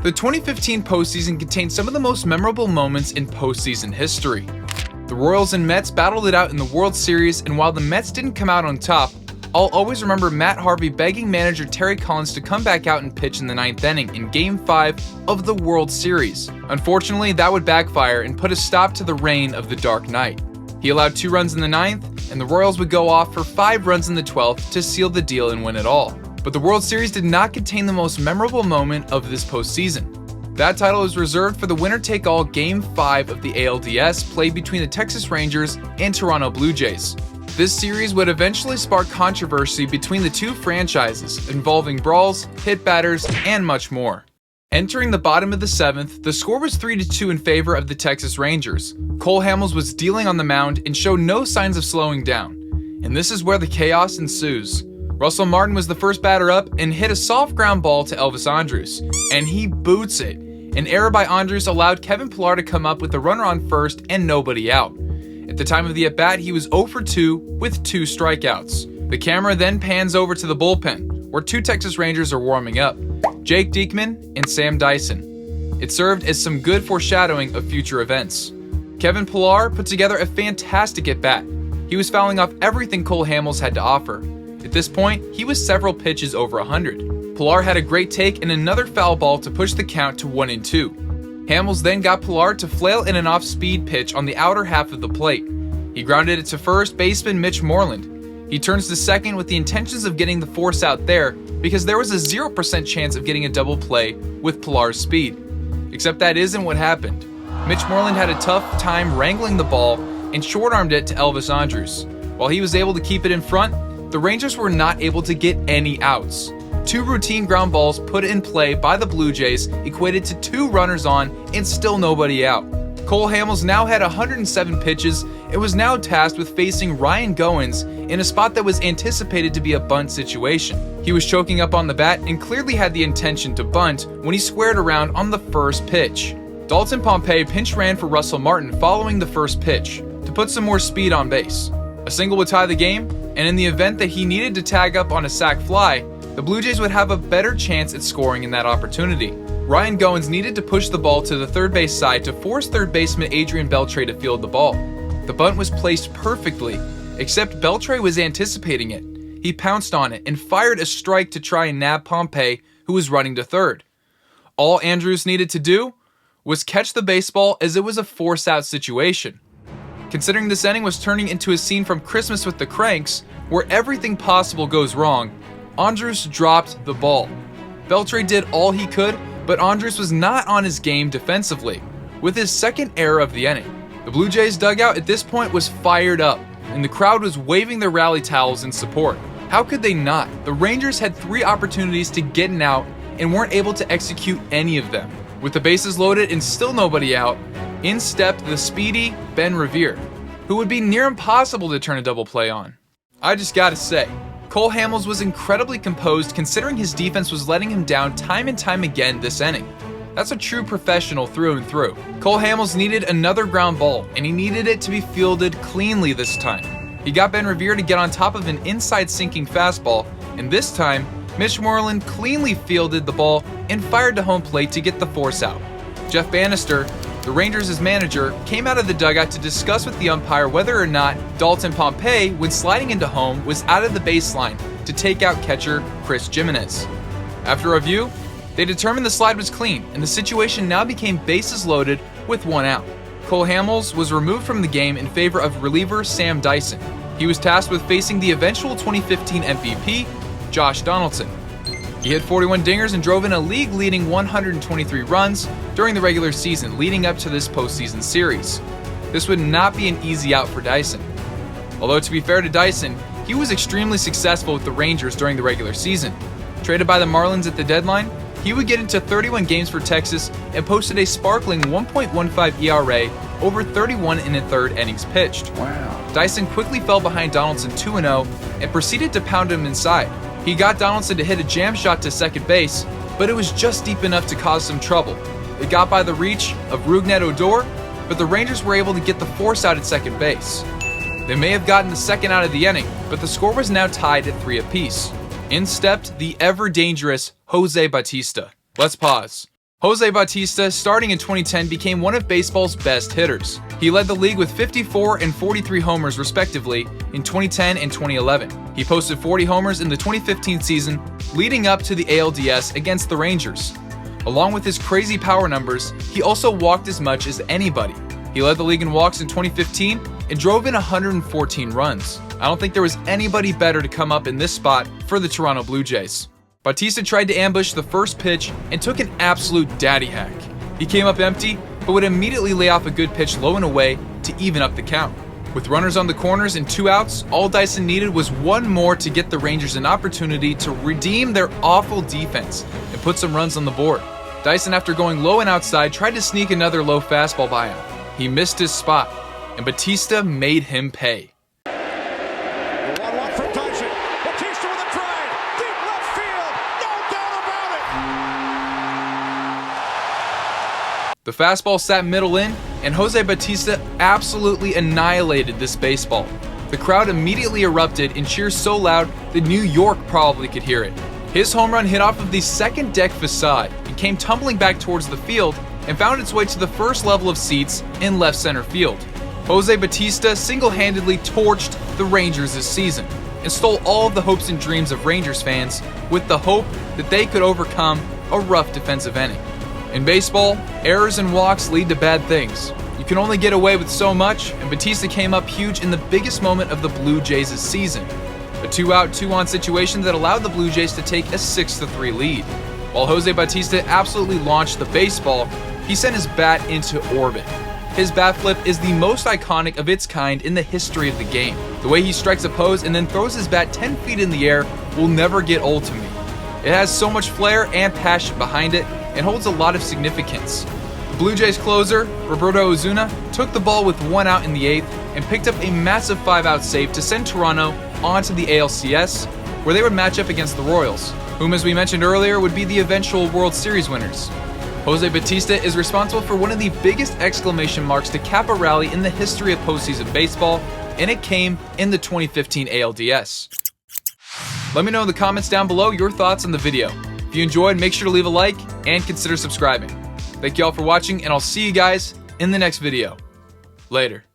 The 2015 postseason contained some of the most memorable moments in postseason history. The Royals and Mets battled it out in the World Series, and while the Mets didn't come out on top, I'll always remember Matt Harvey begging manager Terry Collins to come back out and pitch in the 9th inning in Game 5 of the World Series. Unfortunately, that would backfire and put a stop to the reign of the Dark Knight. He allowed 2 runs in the 9th, and the Royals would go off for 5 runs in the 12th to seal the deal and win it all. But the World Series did not contain the most memorable moment of this postseason. That title is reserved for the winner-take-all Game 5 of the ALDS played between the Texas Rangers and Toronto Blue Jays. This series would eventually spark controversy between the two franchises, involving brawls, hit batters, and much more. Entering the bottom of the 7th, the score was 3-2 in favor of the Texas Rangers. Cole Hamels was dealing on the mound and showed no signs of slowing down. And this is where the chaos ensues. Russell Martin was the first batter up and hit a soft ground ball to Elvis Andrus, and he boots it. An error by Andrus allowed Kevin Pillar to come up with a runner on first and nobody out. At the time of the at-bat, he was 0 for 2 with 2 strikeouts. The camera then pans over to the bullpen, where 2 Texas Rangers are warming up, Jake Diekman and Sam Dyson. It served as some good foreshadowing of future events. Kevin Pillar put together a fantastic at-bat. He was fouling off everything Cole Hamels had to offer. At this point, he was several pitches over 100. Pillar had a great take and another foul ball to push the count to 1-2. Hamels then got Pillar to flail in an off-speed pitch on the outer half of the plate. He grounded it to first baseman Mitch Moreland. He turns to second with the intentions of getting the force out there because there was a 0% chance of getting a double play with Pillar's speed. Except that isn't what happened. Mitch Moreland had a tough time wrangling the ball and short-armed it to Elvis Andrus. While he was able to keep it in front, the Rangers were not able to get any outs. 2 routine ground balls put in play by the Blue Jays equated to 2 runners on and still nobody out. Cole Hamels now had 107 pitches and was now tasked with facing Ryan Goins in a spot that was anticipated to be a bunt situation. He was choking up on the bat and clearly had the intention to bunt when he squared around on the first pitch. Dalton Pompey pinch ran for Russell Martin following the first pitch to put some more speed on base. A single would tie the game, and in the event that he needed to tag up on a sac fly, the Blue Jays would have a better chance at scoring in that opportunity. Ryan Goins needed to push the ball to the third base side to force third baseman Adrian Beltre to field the ball. The bunt was placed perfectly, except Beltre was anticipating it. He pounced on it and fired a strike to try and nab Pompey, who was running to third. All Andrus needed to do was catch the baseball as it was a force-out situation. Considering this inning was turning into a scene from Christmas with the Cranks, where everything possible goes wrong, Andrus dropped the ball. Beltre did all he could, but Andrus was not on his game defensively, with his second error of the inning. The Blue Jays dugout at this point was fired up, and the crowd was waving their rally towels in support. How could they not? The Rangers had 3 opportunities to get an out and weren't able to execute any of them. With the bases loaded and still nobody out, in stepped the speedy Ben Revere, who would be near impossible to turn a double play on. I just gotta say, Cole Hamels was incredibly composed considering his defense was letting him down time and time again this inning. That's a true professional through and through. Cole Hamels needed another ground ball, and he needed it to be fielded cleanly this time. He got Ben Revere to get on top of an inside sinking fastball, and this time, Mitch Moreland cleanly fielded the ball and fired to home plate to get the force out. Jeff Bannister, the Rangers' manager, came out of the dugout to discuss with the umpire whether or not Dalton Pompey, when sliding into home, was out of the baseline to take out catcher Chris Gimenez. After review, they determined the slide was clean, and the situation now became bases loaded with 1 out. Cole Hamels was removed from the game in favor of reliever Sam Dyson. He was tasked with facing the eventual 2015 MVP, Josh Donaldson. He hit 41 dingers and drove in a league-leading 123 runs during the regular season leading up to this postseason series. This would not be an easy out for Dyson. Although to be fair to Dyson, he was extremely successful with the Rangers during the regular season. Traded by the Marlins at the deadline, he would get into 31 games for Texas and posted a sparkling 1.15 ERA over 31 1/3 innings pitched. Wow. Dyson quickly fell behind Donaldson 2-0 and proceeded to pound him inside. He got Donaldson to hit a jam shot to second base, but it was just deep enough to cause some trouble. It got by the reach of Rougned Odor, but the Rangers were able to get the force out at second base. They may have gotten the second out of the inning, but the score was now tied at 3 apiece. In stepped the ever-dangerous Jose Bautista. Let's pause. Jose Bautista, starting in 2010, became one of baseball's best hitters. He led the league with 54 and 43 homers respectively in 2010 and 2011. He posted 40 homers in the 2015 season, leading up to the ALDS against the Rangers. Along with his crazy power numbers, he also walked as much as anybody. He led the league in walks in 2015 and drove in 114 runs. I don't think there was anybody better to come up in this spot for the Toronto Blue Jays. Bautista tried to ambush the first pitch and took an absolute daddy hack. He came up empty, but would immediately lay off a good pitch low and away to even up the count. With runners on the corners and 2 outs, all Dyson needed was one more to get the Rangers an opportunity to redeem their awful defense and put some runs on the board. Dyson, after going low and outside, tried to sneak another low fastball by him. He missed his spot, and Bautista made him pay. The 1-1 from Dyson. Bautista with a drive. Deep left field. No doubt about it. The fastball sat middle in, and Jose Bautista absolutely annihilated this baseball. The crowd immediately erupted in cheers so loud that New York probably could hear it. His home run hit off of the second deck facade and came tumbling back towards the field and found its way to the first level of seats in left center field. Jose Bautista single-handedly torched the Rangers this season and stole all of the hopes and dreams of Rangers fans with the hope that they could overcome a rough defensive inning. In baseball, errors and walks lead to bad things. You can only get away with so much, and Bautista came up huge in the biggest moment of the Blue Jays' season. A 2-out, 2-on situation that allowed the Blue Jays to take a 6-3 lead. While Jose Bautista absolutely launched the baseball, he sent his bat into orbit. His bat flip is the most iconic of its kind in the history of the game. The way he strikes a pose and then throws his bat 10 feet in the air will never get old to me. It has so much flair and passion behind it and holds a lot of significance. The Blue Jays closer, Roberto Osuna, took the ball with 1 out in the 8th and picked up a massive 5-out save to send Toronto onto the ALCS, where they would match up against the Royals, whom, as we mentioned earlier, would be the eventual World Series winners. Jose Bautista is responsible for one of the biggest exclamation marks to cap a rally in the history of postseason baseball, and it came in the 2015 ALDS. Let me know in the comments down below your thoughts on the video. If you enjoyed, make sure to leave a like and consider subscribing. Thank you all for watching, and I'll see you guys in the next video. Later.